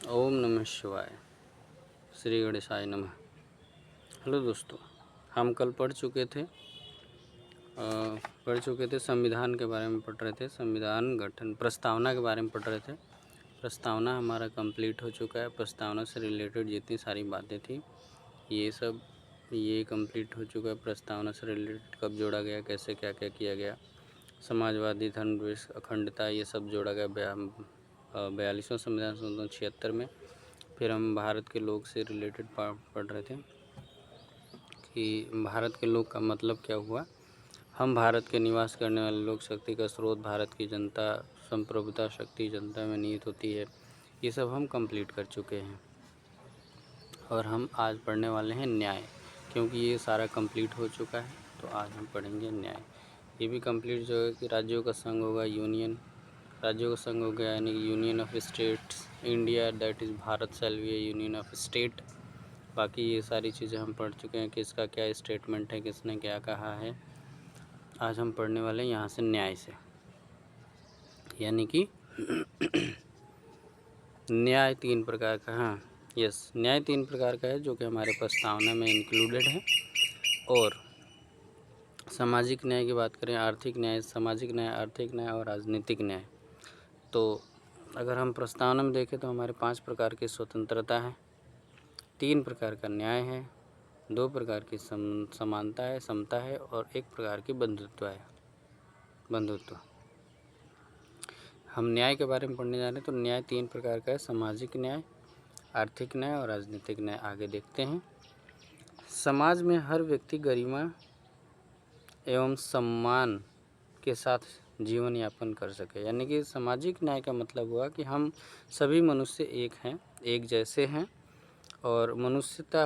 ओम नमः शिवाय। श्री गणेशाय नमः। हेलो दोस्तों, हम कल पढ़ चुके थे संविधान के बारे में पढ़ रहे थे। संविधान गठन प्रस्तावना के बारे में पढ़ रहे थे। प्रस्तावना हमारा कंप्लीट हो चुका है। प्रस्तावना से रिलेटेड जितनी सारी बातें थी ये कंप्लीट हो चुका है। प्रस्तावना से रिलेटेड कब जोड़ा गया, कैसे क्या क्या किया गया, समाजवादी, धर्मनिरपेक्ष, अखंडता, ये सब जोड़ा गया 42वां संविधान संशोधन 76 में। फिर हम भारत के लोग से रिलेटेड पढ़ रहे थे कि भारत के लोग का मतलब क्या हुआ। हम भारत के निवास करने वाले लोग, शक्ति का स्रोत, भारत की जनता, संप्रभुता शक्ति जनता में निहित होती है। ये सब हम कंप्लीट कर चुके हैं और हम आज पढ़ने वाले हैं न्याय, क्योंकि ये सारा कंप्लीट हो चुका है। तो आज हम पढ़ेंगे न्याय। ये भी कंप्लीट जो है कि राज्यों का संघ होगा, यूनियन, राज्यों का संघ हो गया यानी कि union of states. India that is Bharat shall be A union of state. बाकी ये सारी चीज़ें हम पढ़ चुके हैं कि इसका क्या स्टेटमेंट है, किसने क्या कहा है। आज हम पढ़ने वाले हैं यहाँ से न्याय से, यानी कि न्याय 3 प्रकार का। हाँ यस, न्याय 3 प्रकार का है जो कि हमारे प्रस्तावना में इंक्लूडेड है। और सामाजिक न्याय की बात करें, आर्थिक न्याय, सामाजिक न्याय, आर्थिक न्याय और राजनीतिक न्याय। तो अगर हम प्रस्तावना में देखें तो हमारे 5 प्रकार की स्वतंत्रता है, 3 प्रकार का न्याय है, 2 प्रकार की समानता है, समता है और 1 प्रकार की बंधुत्व है। बंधुत्व। हम न्याय के बारे में पढ़ने जा रहे हैं। तो न्याय 3 प्रकार का है, सामाजिक न्याय, आर्थिक न्याय और राजनीतिक न्याय। आगे देखते हैं। समाज में हर व्यक्ति गरिमा एवं सम्मान के साथ जीवन यापन कर सके, यानी कि सामाजिक न्याय का मतलब हुआ कि हम सभी मनुष्य एक हैं, एक जैसे हैं और मनुष्य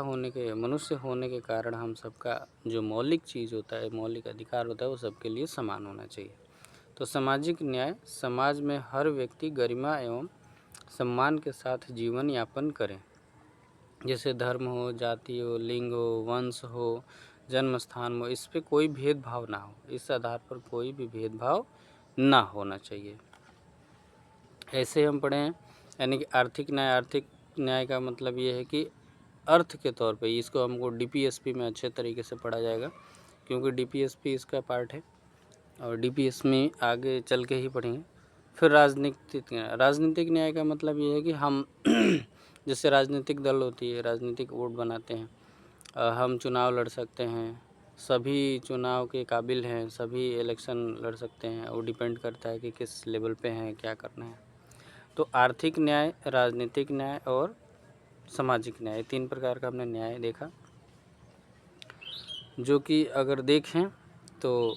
होने के कारण हम सबका जो मौलिक चीज़ होता है, मौलिक अधिकार होता है, वो सबके लिए समान होना चाहिए। तो सामाजिक न्याय, समाज में हर व्यक्ति गरिमा एवं सम्मान के साथ जीवन यापन करें। जैसे धर्म हो, जाति हो, लिंग हो, वंश हो, जन्म स्थान हो, इस पे कोई भेदभाव ना हो, इस आधार पर कोई भी भेदभाव ना होना चाहिए। ऐसे हम पढ़े हैं। यानी कि आर्थिक न्याय का मतलब ये है कि अर्थ के तौर पे इसको हमको डीपीएसपी में अच्छे तरीके से पढ़ा जाएगा, क्योंकि डीपीएसपी इसका पार्ट है और डीपीएस में आगे चल के ही पढ़ेंगे। फिर राजनीतिक न्याय का मतलब ये है कि हम जैसे राजनीतिक दल होती है, राजनीतिक वोट बनाते हैं, हम चुनाव लड़ सकते हैं, सभी चुनाव के काबिल हैं, सभी इलेक्शन लड़ सकते हैं। वो डिपेंड करता है कि किस लेवल पे हैं, क्या करना है। तो आर्थिक न्याय, राजनीतिक न्याय और सामाजिक न्याय, 3 प्रकार का हमने न्याय देखा, जो कि अगर देखें तो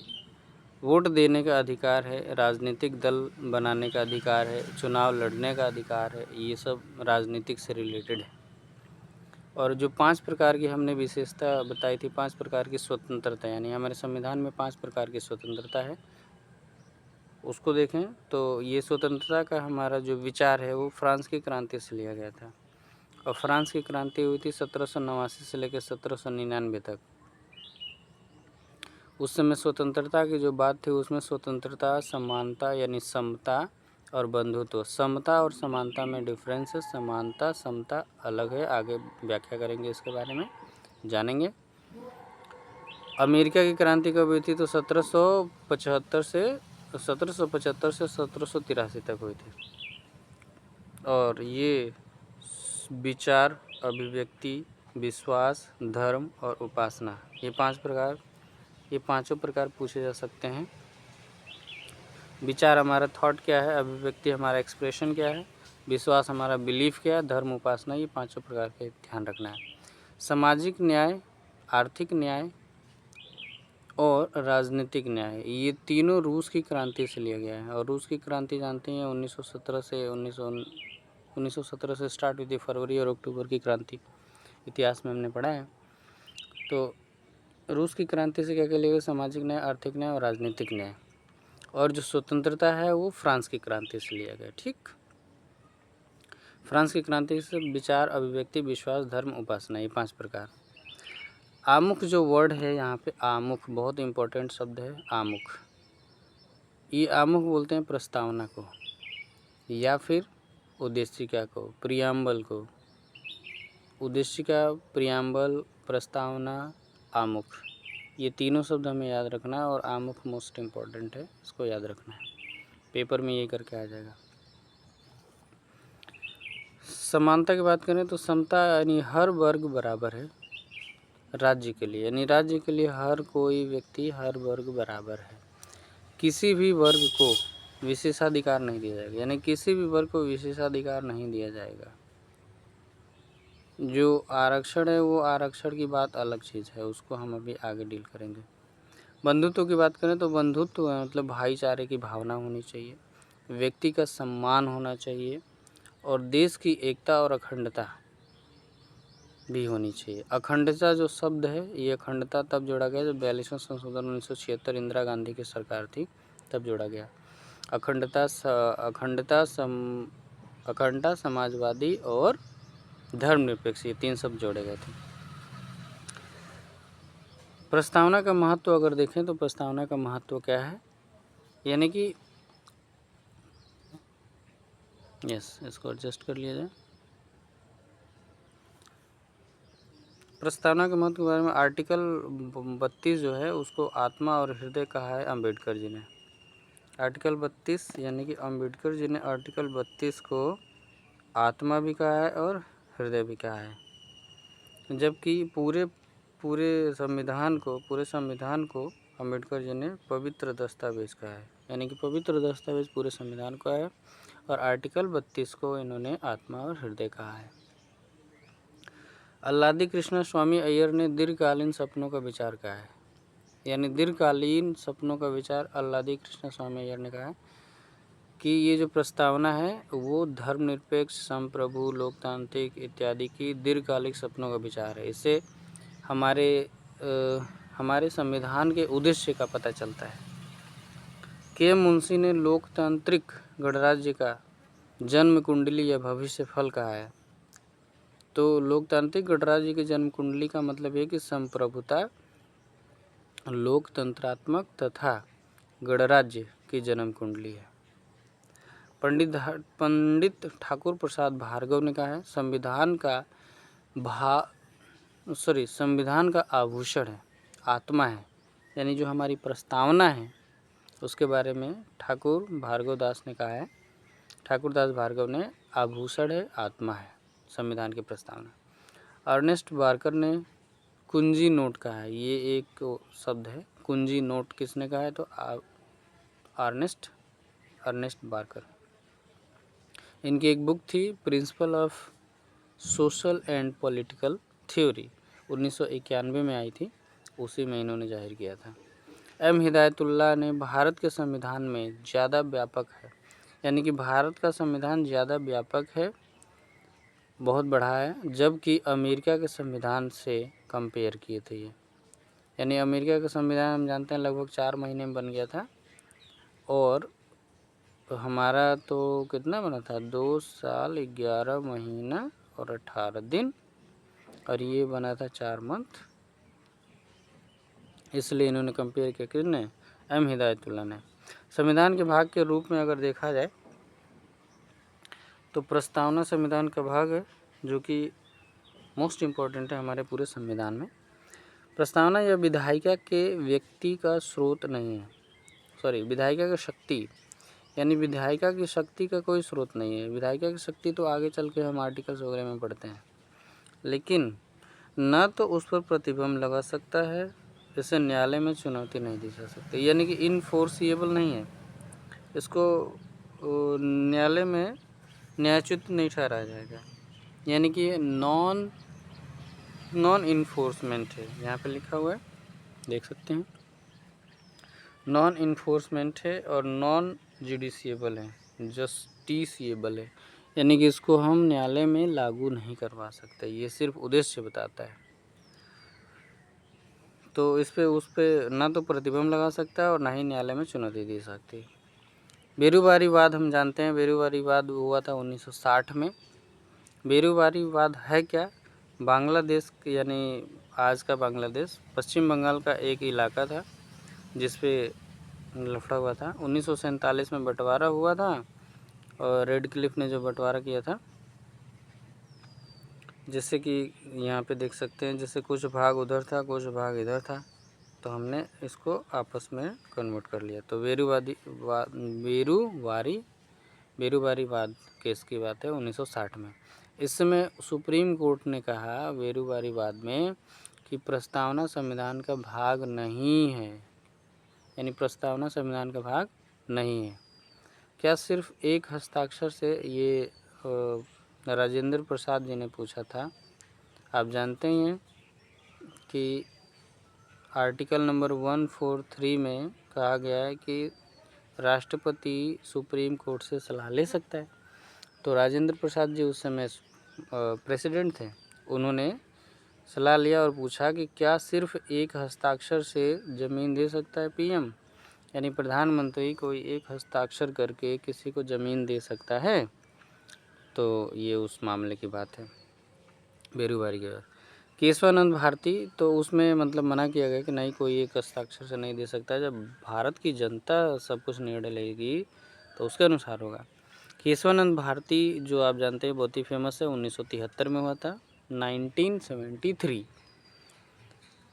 वोट देने का अधिकार है, राजनीतिक दल बनाने का अधिकार है, चुनाव लड़ने का अधिकार है, ये सब राजनीतिक से रिलेटेड है। और जो 5 प्रकार की हमने विशेषता बताई थी, 5 प्रकार की स्वतंत्रता, यानी हमारे संविधान में 5 प्रकार की स्वतंत्रता है, उसको देखें तो ये स्वतंत्रता का हमारा जो विचार है वो फ्रांस की क्रांति से लिया गया था। और फ्रांस की क्रांति हुई थी 1789 से लेकर 1799 तक। उस समय स्वतंत्रता की जो बात थी उसमें स्वतंत्रता, समानता यानी समता और बंधुत्व। समता और समानता में डिफरेंस है, समानता समता अलग है। आगे व्याख्या करेंगे, इसके बारे में जानेंगे। अमेरिका की क्रांति कब हुई थी? तो 1775 से 1783 तक हुई थी। और ये विचार, अभिव्यक्ति, विश्वास, धर्म और उपासना, ये पांचों प्रकार पूछे जा सकते हैं। विचार हमारा थॉट क्या है, अभिव्यक्ति हमारा एक्सप्रेशन क्या है, विश्वास हमारा बिलीफ क्या है, धर्म उपासना, ये पांचों प्रकार के ध्यान रखना है। सामाजिक न्याय, आर्थिक न्याय और राजनीतिक न्याय, ये तीनों रूस की क्रांति से लिया गया है। और रूस की क्रांति जानते हैं 1917 से स्टार्ट हुई थी, फरवरी और अक्टूबर की क्रांति, इतिहास में हमने पढ़ा है। तो रूस की क्रांति से क्या क्या लिया? सामाजिक न्याय, आर्थिक न्याय और राजनीतिक न्याय। और जो स्वतंत्रता है वो फ्रांस की क्रांति से लिया गया। ठीक, फ्रांस की क्रांति से विचार, अभिव्यक्ति, विश्वास, धर्म, उपासना, ये 5 प्रकार। आमुख जो वर्ड है यहाँ पे, आमुख बहुत इंपॉर्टेंट शब्द है। आमुख, ये आमुख बोलते हैं प्रस्तावना को, या फिर उद्देशिका को, प्रियम्बल को। उद्देशिका, प्रियम्बल, प्रस्तावना, आमुख, ये तीनों शब्द हमें याद रखना है और आमुख मोस्ट इम्पॉर्टेंट है, इसको याद रखना है, पेपर में ये करके आ जाएगा। समानता की बात करें तो समता यानी हर वर्ग बराबर है राज्य के लिए, यानी राज्य के लिए हर कोई व्यक्ति, हर वर्ग बराबर है। किसी भी वर्ग को विशेषाधिकार नहीं दिया जाएगा, यानी किसी भी वर्ग को विशेषाधिकार नहीं दिया जाएगा। जो आरक्षण है वो आरक्षण की बात अलग चीज़ है, उसको हम अभी आगे डील करेंगे। बंधुत्व की बात करें तो बंधुत्व मतलब भाईचारे की भावना होनी चाहिए, व्यक्ति का सम्मान होना चाहिए और देश की एकता और अखंडता भी होनी चाहिए। अखंडता जो शब्द है, ये अखंडता तब जोड़ा गया जब 42वां संशोधन 1976 इंदिरा गांधी की सरकार थी, तब जोड़ा गया। अखंडता, समाजवादी और धर्मनिरपेक्ष, ये 3 शब्द जोड़े गए थे। प्रस्तावना का महत्व अगर देखें तो प्रस्तावना का महत्व क्या है, यानी कि इसको एडजस्ट कर लिया जाए। प्रस्तावना के महत्व के बारे में आर्टिकल 32 जो है उसको आत्मा और हृदय कहा है अम्बेडकर जी ने। आर्टिकल 32 यानी कि अम्बेडकर जी ने आर्टिकल 32 को आत्मा भी कहा है और हृदय भी कहा है, जबकि पूरे संविधान को अम्बेडकर जी ने पवित्र दस्तावेज कहा है, यानी कि पवित्र दस्तावेज पूरे संविधान को है और आर्टिकल 32 को इन्होंने आत्मा और हृदय कहा है। अल्लादी कृष्णा स्वामी अय्यर ने दीर्घकालीन सपनों का विचार कहा है, यानी दीर्घकालीन सपनों का विचार अल्लादी कृष्णा स्वामी अय्यर ने कहा है कि ये जो प्रस्तावना है वो धर्मनिरपेक्ष, संप्रभु, लोकतांत्रिक इत्यादि की दीर्घकालिक सपनों का विचार है। इससे हमारे संविधान के उद्देश्य का पता चलता है। के मुंशी ने लोकतांत्रिक गणराज्य का जन्म कुंडली या भविष्य फल कहा है। तो लोकतांत्रिक गणराज्य की जन्म कुंडली का मतलब है कि संप्रभुता, लोकतंत्रात्मक तथा गणराज्य की जन्म कुंडली है। पंडित ठाकुर प्रसाद भार्गव ने कहा है संविधान का आभूषण है, आत्मा है, यानी जो हमारी प्रस्तावना है उसके बारे में ठाकुर दास भार्गव ने आभूषण है, आत्मा है संविधान की प्रस्तावना। अर्नेस्ट बार्कर ने कुंजी नोट कहा है, ये एक शब्द है, कुंजी नोट किसने कहा है तो अर्नेस्ट बार्कर। इनकी एक बुक थी principle of social and political theory, 1991 में आई थी, उसी में इन्होंने जाहिर किया था। एम हिदायतुल्लाह ने भारत के संविधान में ज़्यादा व्यापक है, यानी कि भारत का संविधान ज़्यादा व्यापक है, बहुत बड़ा है, जबकि अमेरिका के संविधान से कंपेयर किए थे ये, यानी अमेरिका का संविधान हम जानते हैं लगभग 4 महीने में बन गया था और हमारा तो कितना बना था 2 साल 11 महीना और 18 दिन, और ये बना था 4 मंथ, इसलिए इन्होंने कंपेयर किया किसने, एम हिदायतुल्लाह ने। संविधान के भाग के रूप में अगर देखा जाए तो प्रस्तावना संविधान का भाग है जो कि मोस्ट इम्पॉर्टेंट है हमारे पूरे संविधान में। प्रस्तावना या विधायिका के व्यक्ति का स्रोत नहीं है, विधायिका की शक्ति, यानी विधायिका की शक्ति का कोई स्रोत नहीं है। विधायिका की शक्ति तो आगे चल के हम आर्टिकल्स वगैरह में पढ़ते हैं, लेकिन ना तो उस पर प्रतिबंध लगा सकता है, इसे न्यायालय में चुनौती नहीं दी जा सकती, यानी कि इनफोर्सिएबल नहीं है, इसको न्यायालय में न्यायोचित नहीं ठहराया जाएगा, यानी कि नॉन इन्फोर्समेंट है, यहाँ पे लिखा हुआ है देख सकते हैं, नॉन इन्फोर्समेंट है और नॉन जुडिशिएबल है, जस्टिसिएबल है, यानी कि इसको हम न्यायालय में लागू नहीं करवा सकते, ये सिर्फ उद्देश्य बताता है। तो उस पर ना तो प्रतिबंध लगा सकता है और ना ही न्यायालय में चुनौती दे सकती है। बेरुबारी वाद हम जानते हैं, बेरुबारी वाद हुआ था 1960 में। बेरुबारी वाद है क्या, बांग्लादेश यानी आज का बांग्लादेश, पश्चिम बंगाल का एक इलाका था जिस पे लफड़ा हुआ था, 1947 में बंटवारा हुआ था और रेडक्लिफ ने जो बंटवारा किया था, जैसे कि यहाँ पे देख सकते हैं, जैसे कुछ भाग उधर था कुछ भाग इधर था, तो हमने इसको आपस में कन्वर्ट कर लिया। तो बेरूवारीवाद केस की बात है 1960 में। इस समय सुप्रीम कोर्ट ने कहा बेरूवारीवाद में कि प्रस्तावना संविधान का भाग नहीं है, यानी प्रस्तावना संविधान का भाग नहीं है। क्या सिर्फ एक हस्ताक्षर से, ये राजेंद्र प्रसाद जी ने पूछा था। आप जानते ही हैं कि आर्टिकल नंबर 143 में कहा गया है कि राष्ट्रपति सुप्रीम कोर्ट से सलाह ले सकता है। तो राजेंद्र प्रसाद जी उस समय प्रेसिडेंट थे, उन्होंने सलाह लिया और पूछा कि क्या सिर्फ एक हस्ताक्षर से ज़मीन दे सकता है पीएम, यानी प्रधानमंत्री कोई एक हस्ताक्षर करके किसी को ज़मीन दे सकता है। तो ये उस मामले की बात है बेरूवारी के बाद। केशवानंद भारती, तो उसमें मतलब मना किया गया कि नहीं, कोई एक हस्ताक्षर से नहीं दे सकता, जब भारत की जनता सब कुछ निर्णय लेगी तो उसके अनुसार होगा। केशवानंद भारती जो आप जानते हैं बहुत ही फेमस है, 1973 में हुआ था, 1973।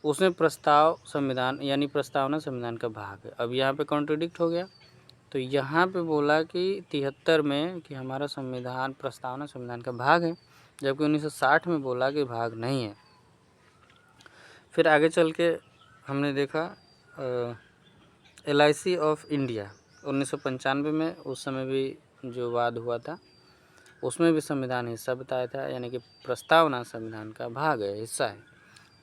उसमें प्रस्ताव संविधान यानी प्रस्तावना संविधान का भाग है। अब यहाँ पे कॉन्ट्रडिक्ट हो गया, तो यहाँ पे बोला कि 73 में कि हमारा संविधान प्रस्तावना संविधान का भाग है, जबकि 1960 में बोला कि भाग नहीं है। फिर आगे चल के हमने देखा LIC ऑफ इंडिया 1995 में, उस समय भी जो वाद हुआ था उसमें भी संविधान हिस्सा बताया था, यानी कि प्रस्तावना संविधान का भाग है, हिस्सा है।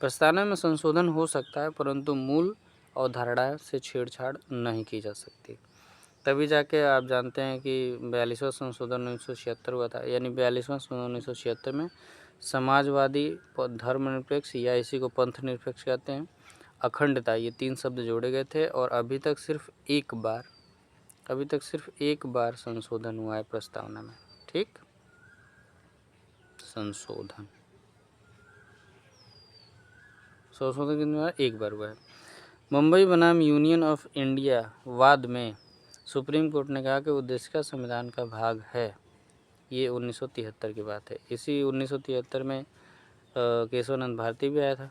प्रस्तावना में संशोधन हो सकता है परंतु मूल अवधारणा से छेड़छाड़ नहीं की जा सकती। तभी जाके आप जानते हैं कि 42वां संशोधन 1976 हुआ था, यानी 42वां संशोधन 1976 में समाजवादी, धर्मनिरपेक्ष या इसी को पंथ निरपेक्ष कहते हैं, अखंडता, ये 3 शब्द जोड़े गए थे। और अभी तक सिर्फ एक बार संशोधन हुआ है प्रस्तावना में। ठीक, संशोधन कितनी बार? एक बार हुआ है। मुंबई बनाम यूनियन ऑफ इंडिया वाद में सुप्रीम कोर्ट ने कहा कि उद्देशिका संविधान का भाग है। ये 1973 की बात है। इसी 1973 में केशवानंद भारती भी आया था।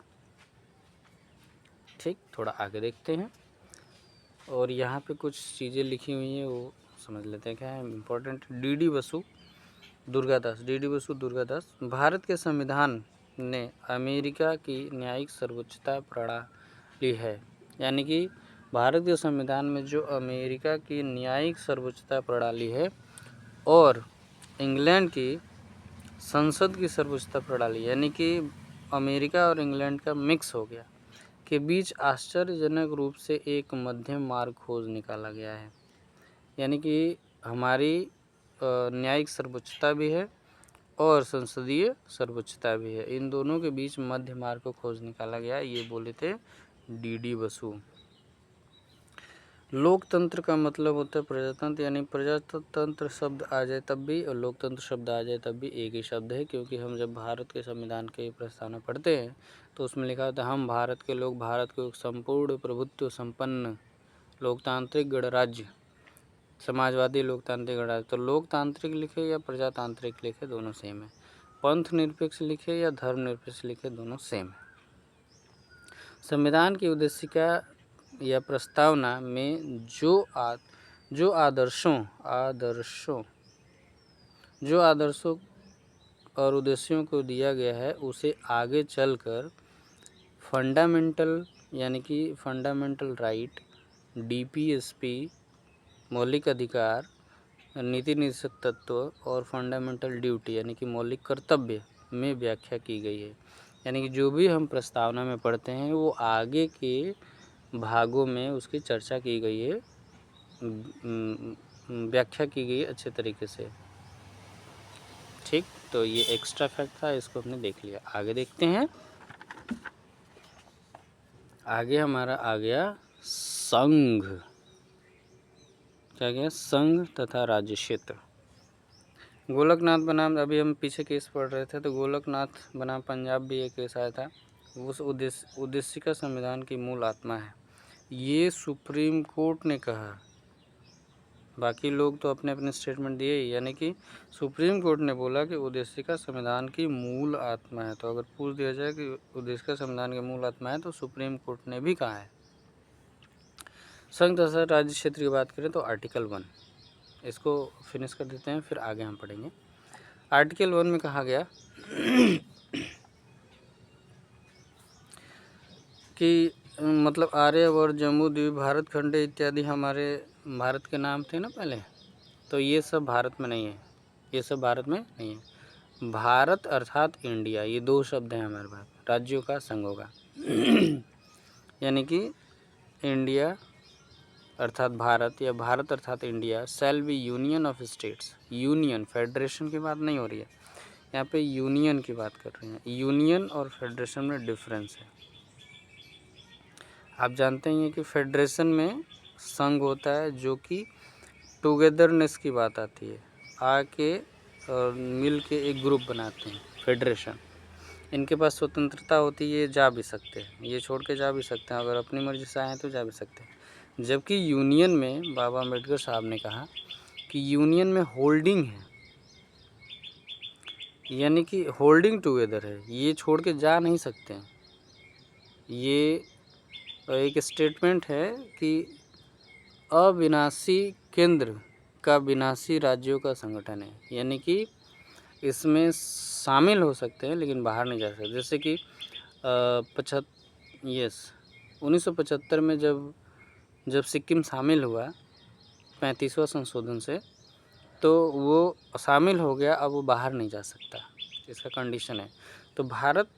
ठीक, थोड़ा आगे देखते हैं और यहाँ पे कुछ चीज़ें लिखी हुई हैं, वो समझ लेते हैं क्या है इम्पोर्टेंट। डी बसु दुर्गादास, भारत के संविधान ने अमेरिका की न्यायिक सर्वोच्चता प्रणाली है, यानी कि भारत के संविधान में जो अमेरिका की न्यायिक सर्वोच्चता प्रणाली है और इंग्लैंड की संसद की सर्वोच्चता प्रणाली, यानी कि अमेरिका और इंग्लैंड का मिक्स हो गया, के बीच आश्चर्यजनक रूप से एक मध्यम मार्ग खोज निकाला गया है। यानी कि हमारी न्यायिक सर्वोच्चता भी है और संसदीय सर्वोच्चता भी है, इन दोनों के बीच मध्य मार्ग को खोज निकाला गया, ये बोले थे डी बसु। लोकतंत्र का मतलब होता है प्रजातंत्र, यानी प्रजातंत्र शब्द आ जाए तब भी और लोकतंत्र शब्द आ जाए तब भी एक ही शब्द है, क्योंकि हम जब भारत के संविधान की प्रस्तावना पढ़ते हैं तो उसमें लिखा होता है हम भारत के लोग, भारत को एक संपूर्ण प्रभुत्व संपन्न लोकतांत्रिक गणराज्य, समाजवादी लोकतांत्रिक गणराज्य। तो लोकतांत्रिक लिखे या प्रजातांत्रिक लिखे दोनों सेम है, पंथ निरपेक्ष लिखे या धर्मनिरपेक्ष लिखे दोनों सेम है। संविधान की उद्देशिका या प्रस्तावना में जो आदर्शों और उद्देश्यों को दिया गया है उसे आगे चलकर फंडामेंटल, यानी कि फंडामेंटल राइट, DPSP, मौलिक अधिकार, नीति निदेशक तत्व और फंडामेंटल ड्यूटी, यानी कि मौलिक कर्तव्य में व्याख्या की गई है। यानी कि जो भी हम प्रस्तावना में पढ़ते हैं वो आगे के भागों में उसकी चर्चा की गई है, व्याख्या की गई है अच्छे तरीके से। ठीक, तो ये एक्स्ट्रा फैक्ट था, इसको हमने देख लिया। आगे देखते हैं। आगे हमारा आ गया संघ, क्या गया? संघ तथा राज्य क्षेत्र। गोलकनाथ बनाम, अभी हम पीछे केस पढ़ रहे थे, तो गोलकनाथ बनाम पंजाब भी एक केस आया था। उस उद्देशिका संविधान की मूल आत्मा है, ये सुप्रीम कोर्ट ने कहा। बाकी लोग तो अपने अपने स्टेटमेंट दिए ही, यानी कि सुप्रीम कोर्ट ने बोला कि उद्देशिका संविधान की मूल आत्मा है। तो अगर पूछ दिया जाए कि उद्देशिका संविधान की मूल आत्मा है तो सुप्रीम कोर्ट ने भी कहा है। संघ तथा राज्य क्षेत्र की बात करें तो आर्टिकल 1, इसको फिनिश कर देते हैं फिर आगे हम पढ़ेंगे। आर्टिकल 1 में कहा गया कि मतलब आर्यवर्त, जम्मू द्वीप, भारत खंड इत्यादि हमारे भारत के नाम थे ना पहले, तो ये सब भारत में नहीं है, ये सब भारत में नहीं है। भारत अर्थात इंडिया, ये दो शब्द हैं हमारे पास, राज्यों का संघ होगा यानी कि इंडिया अर्थात भारत या भारत अर्थात India shall be union of states. Union, federation की बात नहीं हो रही है यहाँ पे, यूनियन की बात कर रहे हैं। यूनियन और फेडरेशन में डिफरेंस है। आप जानते हैं कि फेडरेशन में संघ होता है जो कि टुगेदरनेस की बात आती है, आके और मिल के एक ग्रुप बनाते हैं, फेडरेशन। इनके पास स्वतंत्रता होती है, ये जा भी सकते हैं, ये छोड़ के जा भी सकते हैं, अगर अपनी मर्जी से आए तो जा भी सकते हैं। जबकि यूनियन में बाबा अम्बेडकर साहब ने कहा कि यूनियन में होल्डिंग है, यानी कि होल्डिंग टुगेदर है, ये छोड़ के जा नहीं सकते हैं। ये एक स्टेटमेंट है कि अविनाशी केंद्र का विनाशी राज्यों का संगठन है, यानी कि इसमें शामिल हो सकते हैं लेकिन बाहर नहीं जा सकते। जैसे कि 1975 में जब सिक्किम शामिल हुआ 35वां संशोधन से, तो वो शामिल हो गया, अब वो बाहर नहीं जा सकता, इसका कंडीशन है। तो भारत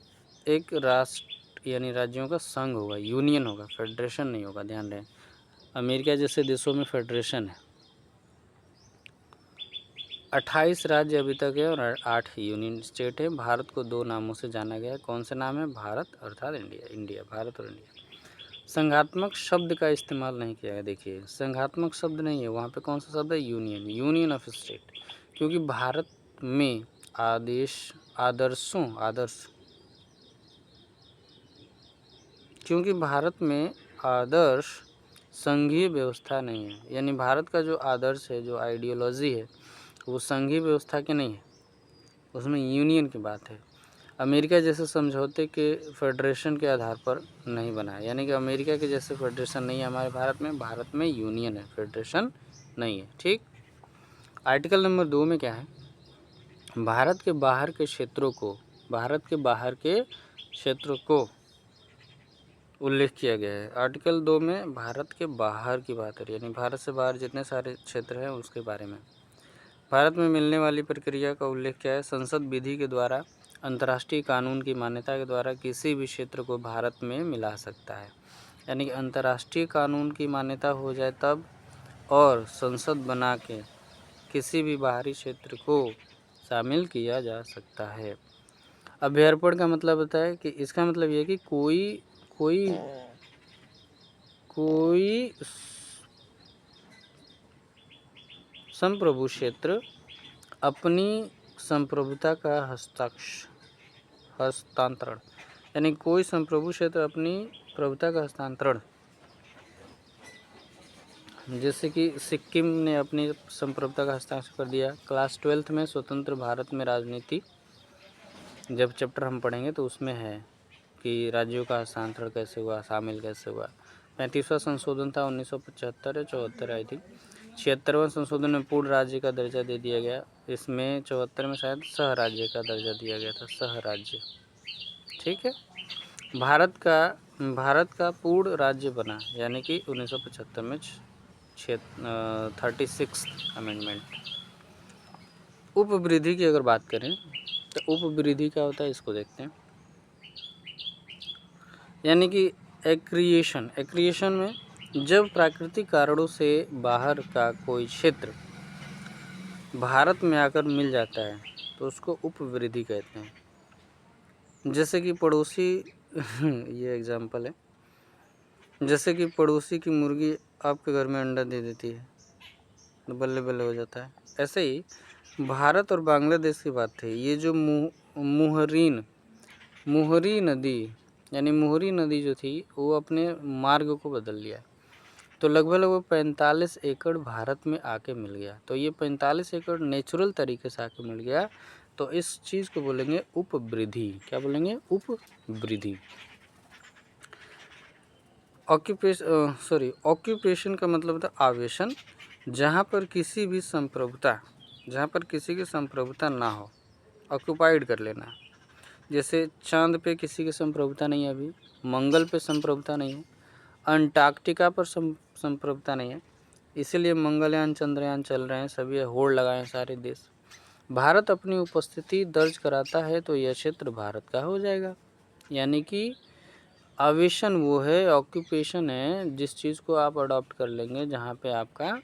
एक राष्ट्र यानी राज्यों का संघ होगा, यूनियन होगा, फेडरेशन नहीं होगा, ध्यान रहे। अमेरिका जैसे देशों में फेडरेशन है। 28 राज्य अभी तक है और 8 यूनियन स्टेट है। भारत को 2 नामों से जाना गया है। कौन से नाम है? भारत अर्थात इंडिया, इंडिया, भारत और इंडिया। संघात्मक शब्द का इस्तेमाल नहीं किया है। देखिए, संघात्मक शब्द नहीं है वहाँ पे, कौन सा शब्द है? Union, union of state. क्योंकि भारत में क्योंकि भारत में आदर्श संघीय व्यवस्था नहीं है, यानी भारत का जो आदर्श है, जो आइडियोलॉजी है, वो संघीय व्यवस्था के नहीं है, उसमें यूनियन की बात है। अमेरिका जैसे समझौते के फेडरेशन के आधार पर नहीं बना है, यानी कि अमेरिका के जैसे फेडरेशन नहीं है हमारे भारत में यूनियन है, फेडरेशन नहीं है। ठीक। आर्टिकल नंबर 2 में क्या है? भारत के बाहर के क्षेत्रों को उल्लेख किया गया है। आर्टिकल 2 में भारत के बाहर की बात है, यानी भारत से बाहर जितने सारे क्षेत्र हैं उसके बारे में। भारत में मिलने वाली प्रक्रिया का उल्लेख क्या है? संसद विधि के द्वारा, अंतर्राष्ट्रीय कानून की मान्यता के द्वारा किसी भी क्षेत्र को भारत में मिला सकता है, यानी कि अंतर्राष्ट्रीय कानून की मान्यता हो जाए तब, और संसद बना के किसी भी बाहरी क्षेत्र को शामिल किया जा सकता है। अभ्यर्पण का मतलब होता है कि इसका मतलब यह है कि कोई संप्रभु क्षेत्र अपनी संप्रभुता का हस्तांतरण, यानी कोई संप्रभु क्षेत्र अपनी प्रभुता का हस्तांतरण, जैसे कि सिक्किम ने अपनी संप्रभुता का हस्तांतरण कर दिया। क्लास 12th में स्वतंत्र भारत में राजनीति जब चैप्टर हम पढ़ेंगे तो उसमें है कि राज्यों का हस्तांतरण कैसे हुआ, शामिल कैसे हुआ। 35वां संशोधन था 1975 या 74 आई थी। 76वां संशोधन में पूर्ण राज्य का दर्जा दे दिया गया। इसमें 74 में शायद सह राज्य का दर्जा दिया गया था, सह राज्य। ठीक है। भारत का पूर्ण राज्य बना, यानी कि 1975 में 36 अमेंडमेंट। उपवृद्धि की अगर बात करें तो उपवृद्धि क्या होता है, इसको देखते हैं। यानी कि एक्रिएशन में जब प्राकृतिक कारणों से बाहर का कोई क्षेत्र भारत में आकर मिल जाता है तो उसको उपवृद्धि कहते हैं। जैसे कि पड़ोसी ये एग्जाम्पल है, जैसे कि पड़ोसी की मुर्गी आपके घर में अंडा दे देती है तो बल्ले बल्ले हो जाता है। ऐसे ही भारत और बांग्लादेश की बात थी। ये जो मुहरी नदी, यानी मुहरी नदी जो थी वो अपने मार्ग को बदल लिया। तो लगभग 45 एकड़ भारत में आके मिल गया। तो ये 45 एकड़ नेचुरल तरीके से आके मिल गया, तो इस चीज़ को बोलेंगे उपवृद्धि। क्या बोलेंगे? उपवृद्धि। ऑक्यूपेशन का मतलब होता है आवेशन, जहाँ पर किसी की संप्रभुता ना हो, ऑक्यूपाइड कर लेना। जैसे चांद पे किसी की संप्रभुता नहीं है अभी, मंगल पे संप्रभुता नहीं है, अंटार्कटिका पर संप्रभुता नहीं है, इसीलिए मंगलयान चंद्रयान चल रहे हैं, सभी होड़ लगाए सारे देश। भारत अपनी उपस्थिति दर्ज कराता है तो यह क्षेत्र भारत का हो जाएगा। यानी कि आवेशन वो है, ऑक्यूपेशन है, जिस चीज़ को आप अडॉप्ट कर लेंगे, जहाँ पे आपका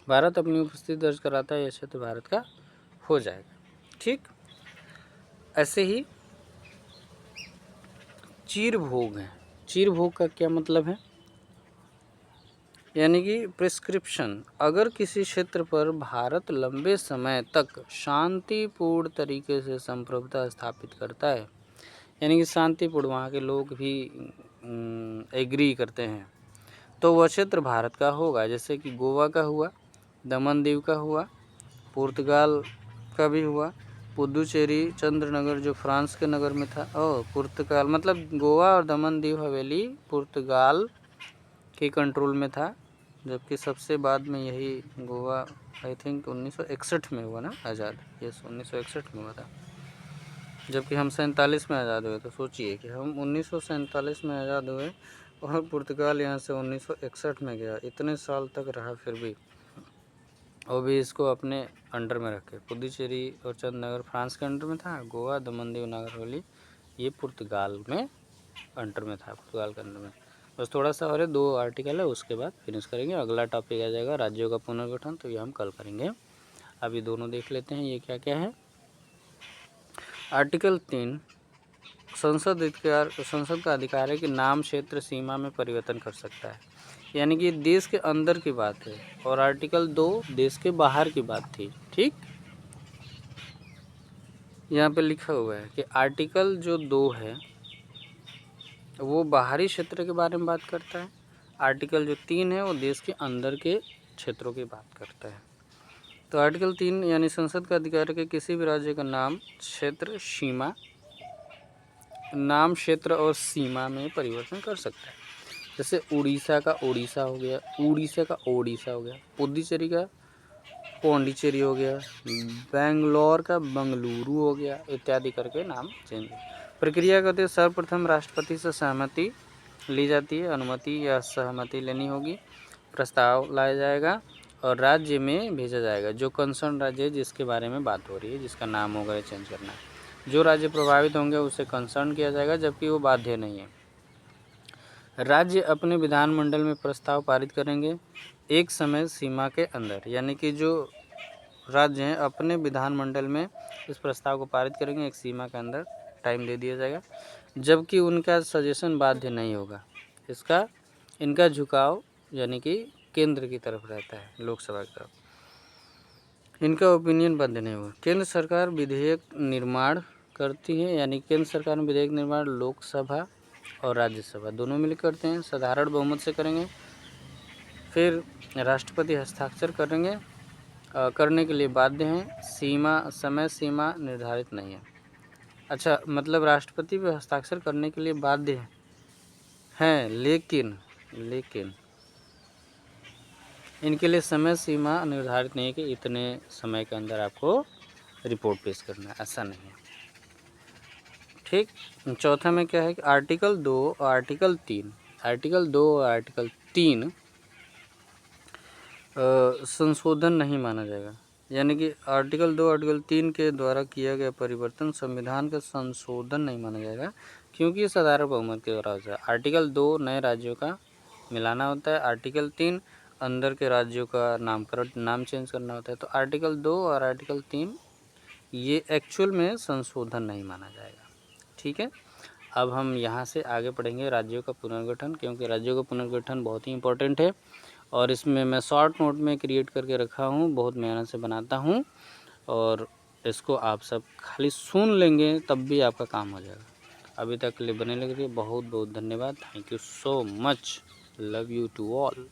भारत अपनी उपस्थिति दर्ज कराता है, यह क्षेत्र भारत का हो जाएगा। ठीक, ऐसे ही चीर भोग है। चीर भोग का क्या मतलब है? यानी कि प्रिस्क्रिप्शन। अगर किसी क्षेत्र पर भारत लंबे समय तक शांतिपूर्ण तरीके से संप्रभुता स्थापित करता है, यानी कि शांतिपूर्ण, वहाँ के लोग भी एग्री करते हैं, तो वह क्षेत्र भारत का होगा। जैसे कि गोवा का हुआ, दमन दीव का हुआ, पुर्तगाल का भी हुआ, पुदुचेरी चंद्रनगर जो फ्रांस के नगर में था, पुर्तगाल मतलब गोवा और दमन दीव हवेली पुर्तगाल के कंट्रोल में था, जबकि सबसे बाद में यही गोवा आई थिंक 1961 में हुआ ना आज़ाद। यस, 1961 में हुआ था, जबकि हम 47 में आज़ाद हुए। तो सोचिए कि हम 1947 में आज़ाद हुए और पुर्तगाल यहाँ से 1961 में गया, इतने साल तक रहा, फिर भी और भी इसको अपने अंडर में रखे। पुदुचेरी और चंद्रनगर फ्रांस के अंडर में था, गोवा दमन दीव नागर हवेली ये पुर्तगाल में अंडर में था, पुर्तगाल के अंडर में। बस थोड़ा सा और है, 2 आर्टिकल है, उसके बाद फिनिश करेंगे। अगला टॉपिक आ जाएगा राज्यों का पुनर्गठन, तो ये हम कल करेंगे। अभी दोनों देख लेते हैं ये क्या क्या है। आर्टिकल 3, संसद का अधिकार है कि नाम क्षेत्र सीमा में परिवर्तन कर सकता है, यानी कि देश के अंदर की बात है। और आर्टिकल 2 देश के बाहर की बात थी। ठीक, यहाँ पे लिखा हुआ है कि आर्टिकल जो 2 है वो बाहरी क्षेत्र के बारे में बात करता है, आर्टिकल जो 3 है वो देश के अंदर के क्षेत्रों की बात करता है। तो आर्टिकल 3 यानी संसद का अधिकार है कि किसी भी राज्य का नाम क्षेत्र और सीमा में परिवर्तन कर सकता है। जैसे उड़ीसा का ओडिशा हो गया, उड़ीसा का ओडिशा हो गया, पुदुचेरी का पौंडीचेरी हो गया, बेंगलोर का बंगलुरु हो गया, इत्यादि करके नाम चेंज। प्रक्रिया करते सर्वप्रथम राष्ट्रपति से सहमति ली जाती है, अनुमति या सहमति लेनी होगी, प्रस्ताव लाया जाएगा और राज्य में भेजा जाएगा। जो कंसर्न राज्य है जिसके बारे में बात हो रही है, जिसका नाम वगैरह चेंज करना है, जो राज्य प्रभावित होंगे उसे कंसर्न किया जाएगा, जबकि वो बाध्य नहीं है। राज्य अपने विधानमंडल में प्रस्ताव पारित करेंगे एक समय सीमा के अंदर, यानी कि जो राज्य हैं अपने विधानमंडल में इस प्रस्ताव को पारित करेंगे एक सीमा के अंदर, टाइम दे दिया जाएगा, जबकि उनका सजेशन बाध्य नहीं होगा। इनका झुकाव यानी कि केंद्र की तरफ रहता है, लोकसभा की तरफ। इनका ओपिनियन बाध्य नहीं होगा। केंद्र सरकार विधेयक निर्माण करती है, यानी केंद्र सरकार में विधेयक निर्माण लोकसभा और राज्यसभा दोनों मिलकर करते हैं, साधारण बहुमत से करेंगे। फिर राष्ट्रपति हस्ताक्षर करेंगे, करने के लिए बाध्य हैं। समय सीमा निर्धारित नहीं है। अच्छा, मतलब राष्ट्रपति पे हस्ताक्षर करने के लिए बाध्य हैं, लेकिन इनके लिए समय सीमा निर्धारित नहीं है कि इतने समय के अंदर आपको रिपोर्ट पेश करना है, ऐसा नहीं है। ठीक, चौथा में क्या है कि आर्टिकल 2 और आर्टिकल 3 संशोधन नहीं माना जाएगा, यानी कि आर्टिकल 2 आर्टिकल 3 के द्वारा किया गया परिवर्तन संविधान का संशोधन नहीं माना जाएगा, क्योंकि ये साधारण बहुमत के द्वारा होता है। आर्टिकल 2 नए राज्यों का मिलाना होता है, आर्टिकल 3 अंदर के राज्यों का नाम चेंज करना होता है। तो आर्टिकल 2 और आर्टिकल 3 ये एक्चुअल में संशोधन नहीं माना जाएगा। ठीक है, अब हम यहाँ से आगे पढ़ेंगे राज्यों का पुनर्गठन, क्योंकि राज्यों का पुनर्गठन बहुत ही इंपॉर्टेंट है और इसमें मैं शॉर्ट नोट में क्रिएट करके रखा हूँ, बहुत मेहनत से बनाता हूँ और इसको आप सब खाली सुन लेंगे तब भी आपका काम हो जाएगा। अभी तक के लिए बने लग रही है। बहुत बहुत धन्यवाद, thank you so much. Love you to all.